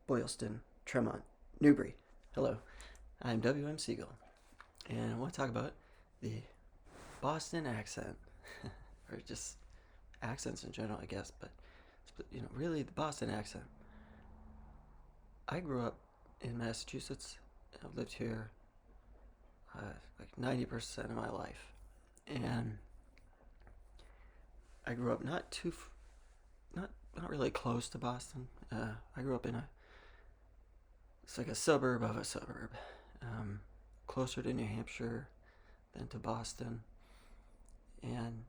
Boylston, Tremont, Newbury. Hello, I'm W.M. Siegel, and I want to talk about the Boston accent, or just accents in general, I guess, but really the Boston accent. I grew up in Massachusetts. I've lived here like 90% of my life, and I grew up not really close to Boston. I grew up in it's like a suburb of a suburb, um, closer to New Hampshire than to Boston. And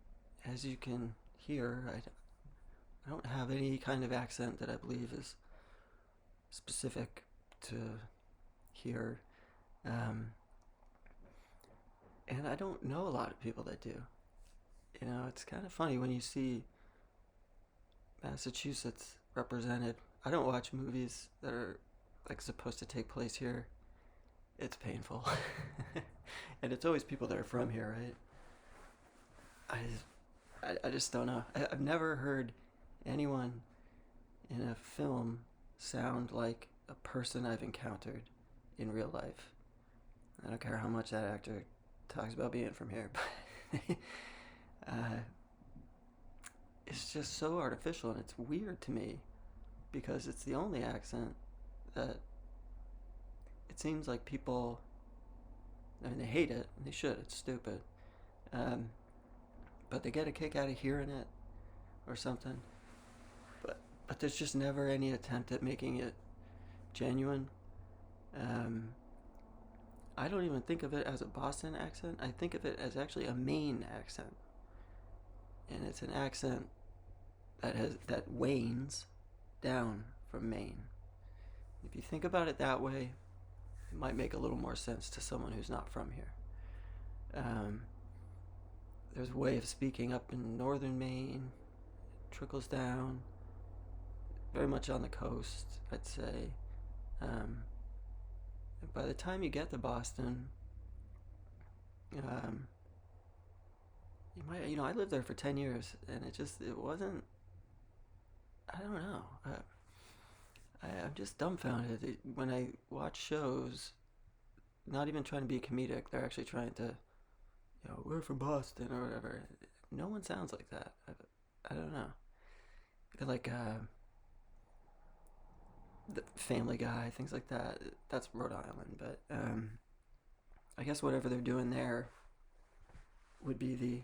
as you can hear, I don't have any kind of accent that I believe is specific to here. Um, and I don't know a lot of people that do. It's kind of funny when you see Massachusetts represented. I don't watch movies that are like supposed to take place here. It's painful. And it's always people that are from here, right? I just don't know. I've never heard anyone in a film sound like a person I've encountered in real life. I don't care how much that actor talks about being from here, but uh, it's just so artificial, and it's weird to me because it's the only accent that it seems like people. I mean, they hate it, and they should. It's stupid, um, but they get a kick out of hearing it or something. But there's just never any attempt at making it genuine. Um, I don't even think of it as a Boston accent. I think of it as actually a Maine accent, and it's an accent that wanes down from Maine. If you think about it that way, it might make a little more sense to someone who's not from here. Um, there's a way of speaking up in northern Maine, trickles down, very much on the coast, I'd say. Um, by the time you get to Boston, um, I lived there for 10 years, and it wasn't, I don't know. I'm just dumbfounded. When I watch shows, not even trying to be comedic, they're actually trying to, we're from Boston or whatever. No one sounds like that. I don't know. Like the Family Guy, things like that. That's Rhode Island, but I guess whatever they're doing there would be the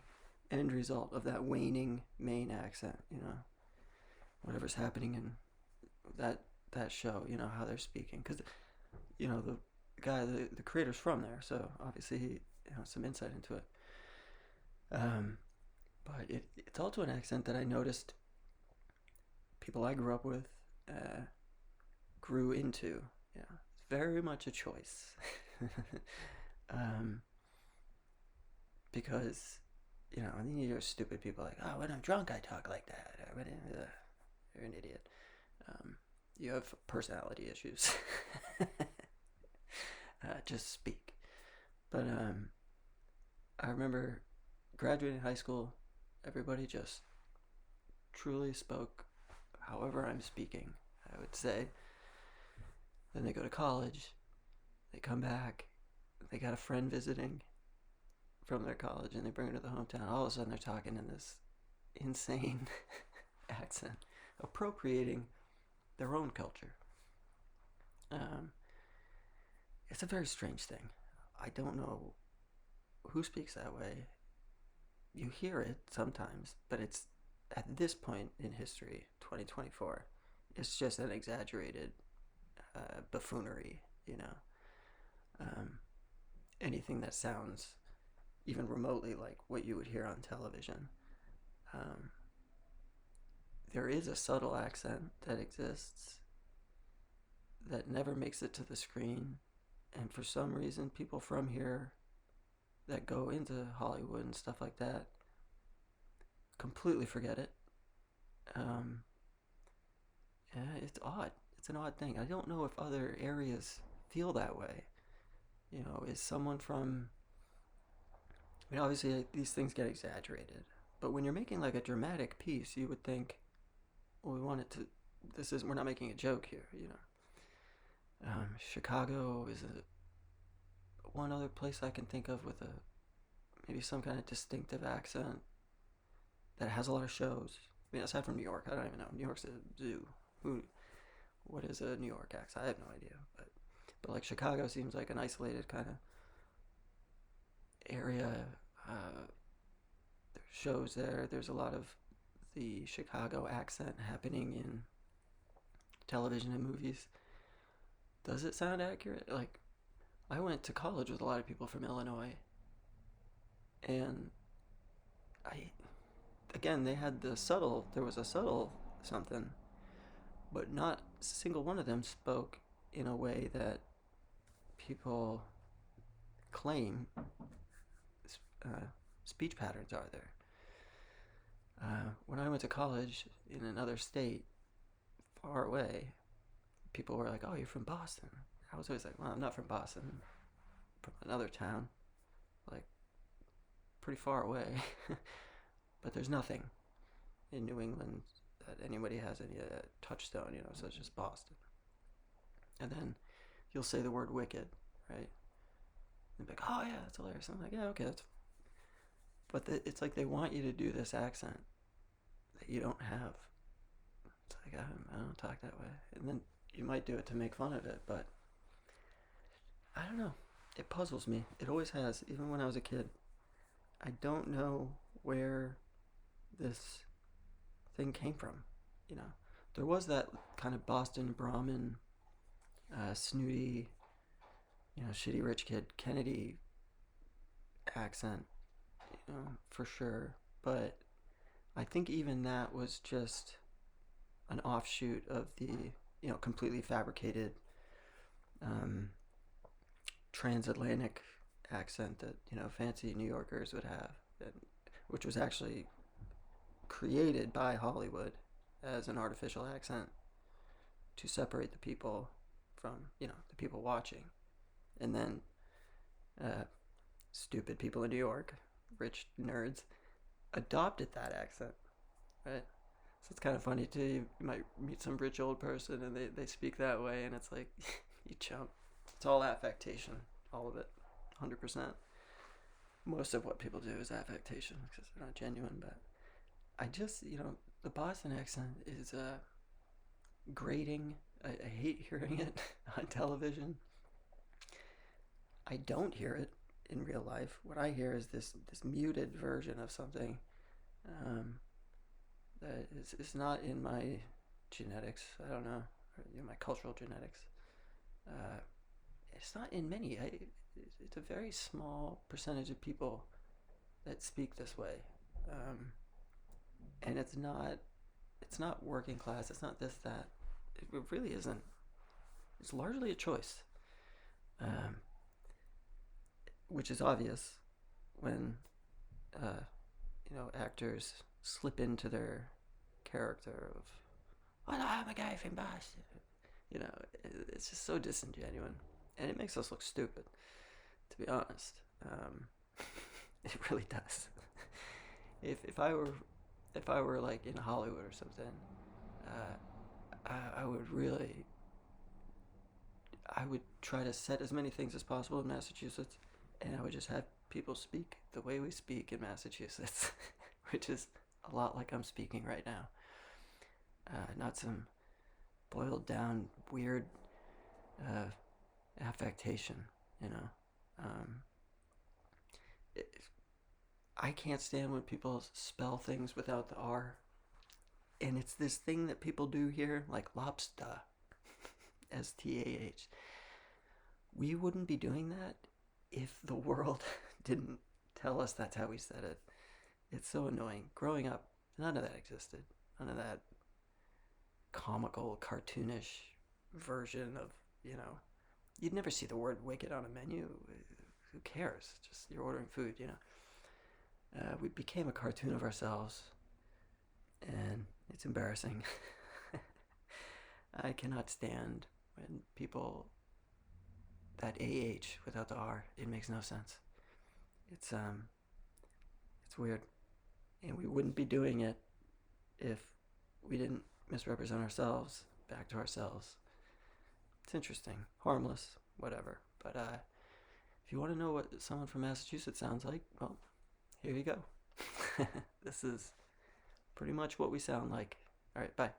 end result of that waning Maine accent. Whatever's happening in that show. How they're speaking, because the guy, the creator's from there, so obviously he has some insight into it. But it's also an accent that I noticed people I grew up with grew into. Yeah, it's very much a choice. um, because and then you hear stupid people like, "Oh, when I'm drunk, I talk like that." Or, you're an idiot. You have personality issues. Just speak. But I remember graduating high school, everybody just truly spoke however I'm speaking, I would say. Then they go to college, they come back, they got a friend visiting from their college, and they bring her to the hometown. All of a sudden, they're talking in this insane accent, appropriating their own culture. It's a very strange thing. I don't know who speaks that way. You hear it sometimes, but it's at this point in history, 2024, it's just an exaggerated buffoonery. Anything that sounds even remotely like what you would hear on television. There is a subtle accent that exists that never makes it to the screen, and for some reason people from here that go into Hollywood and stuff like that completely forget it. Yeah, it's odd. It's an odd thing. I don't know if other areas feel that way. Is someone from, obviously these things get exaggerated, but when you're making like a dramatic piece, you would think, well, we're not making a joke here. Chicago is one other place I can think of with a maybe some kind of distinctive accent that has a lot of shows. I mean, aside from New York, I don't even know. New York's a zoo. Who? What is a New York accent? I have no idea. But like Chicago seems like an isolated kind of area. There's shows there. There's a lot of the Chicago accent happening in television and movies. Does it sound accurate? Like, I went to college with a lot of people from Illinois, and I, again, they had there was a subtle something, but not a single one of them spoke in a way that people claim uh, speech patterns are there. When I went to college in another state far away, people were like, "Oh, you're from Boston." I was always like, "Well, I'm not from Boston. I'm from another town, like pretty far away." But there's nothing in New England that anybody has any touchstone, such as Boston. And then you'll say the word wicked, right? And be like, "Oh yeah, that's hilarious." I'm like, "Yeah, okay, that's." But it's like they want you to do this accent that you don't have. It's like I don't talk that way, and then you might do it to make fun of it, but I don't know. It puzzles me. It always has, even when I was a kid. I don't know where this thing came from. You know, there was that kind of Boston Brahmin, snooty, shitty rich kid Kennedy accent, for sure. But I think even that was just an offshoot of the, completely fabricated um, transatlantic accent that, fancy New Yorkers would have, which was actually created by Hollywood as an artificial accent to separate the people from, the people watching. And then stupid people in New York, rich nerds, adopted that accent, right? So it's kind of funny too. You might meet some rich old person and they speak that way, and it's like, you chump. It's all affectation, all of it, 100%. Most of what people do is affectation because they're not genuine. But I just, the Boston accent is grating. I hate hearing it on television. I don't hear it in real life. What I hear is this muted version of something that is not in my genetics. I don't know, or, my cultural genetics. Uh, it's not in many. It's a very small percentage of people that speak this way, and it's not. It's not working class. It's not this that. It really isn't. It's largely a choice, um, which is obvious when actors slip into their character of, "Oh no, I'm a guy from Boston." It's just so disingenuous, and it makes us look stupid. To be honest, it really does. If I were like in Hollywood or something, I would really, I would try to set as many things as possible in Massachusetts, and I would just have people speak the way we speak in Massachusetts, which is a lot like I'm speaking right now. Not some boiled down weird uh, affectation, you know. Um, it, I can't stand when people spell things without the R. And it's this thing that people do here, like lobster, STAH. We wouldn't be doing that if the world didn't tell us that's how we said it. It's so annoying. Growing up, none of that existed. None of that comical, cartoonish version of, you'd never see the word wicked on a menu. Who cares? Just you're ordering food. We became a cartoon of ourselves, and it's embarrassing. I cannot stand when people, that AH without the R, it makes no sense. It's weird, and we wouldn't be doing it if we didn't misrepresent ourselves back to ourselves. It's interesting, harmless, whatever. But if you want to know what someone from Massachusetts sounds like, well, here you go. This is pretty much what we sound like. All right, bye.